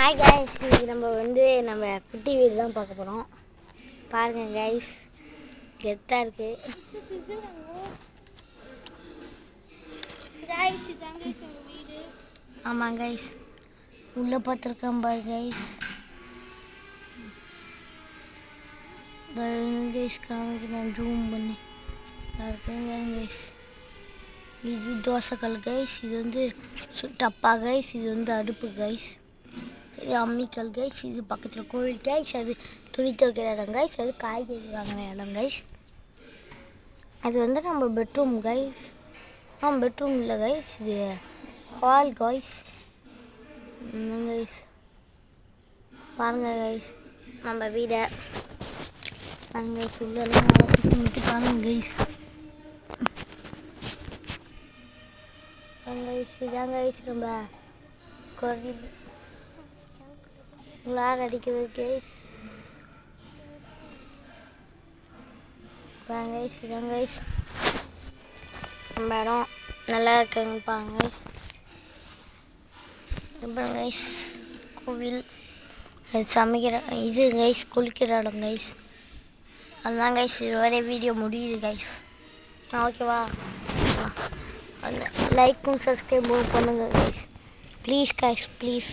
Hi guys, இன்றைக்கி நம்ம குட்டி வீடு தான் பார்க்க போகிறோம். பாருங்கள் கைஸ், கெத்தாக இருக்குது. ஆமாம் கைஸ், உள்ளே பார்த்துருக்கேன் பாரு கைஸ். கைஸ் காமிக்கிறேன் ஜூம் பண்ணி. இருக்குங்க கைஸ், இது தோசைக்கல் கைஸ், இது டப்பா கைஸ், இது அடுப்பு கைஸ், இது அம்மிக்கல் கைஸ், இது பக்கத்தில் கோவில் கைஸ், அது துணி துவைக்கிற இடம் கைஸ், அது காய்கறி வாங்கின இடம் கைஸ். அது நம்ம பெட்ரூம் கைஸ். பெட்ரூம் இல்லை கைஸ், இது ஹால் கைஸ். கைஸ் பாருங்க கைஸ், நம்ம வீடை பாருங்க கைஸ். உள்ளெல்லாம் பாருங்க கைஸ். கைஸ் இதான் கைஸ் நம்ம கோவில். உங்களால் அடிக்கிறது கைஸ். பாருங்க கைஸ், இதான் கைஸ் நம்ம இடம். நல்லா இருக்குங்க பாருங்க கைஸ். அப்புறம் கைஸ் கோவில், அது சமைக்கிற இது கைஸ், குளிக்கிற இடம் கைஸ். அதுதான் கைஸ், இதுவரை வீடியோ முடியுது கைஸ். ஓகேவா? லைக்கும் சப்ஸ்கிரைபும் பண்ணுங்கள் கைஸ். Please guys, please.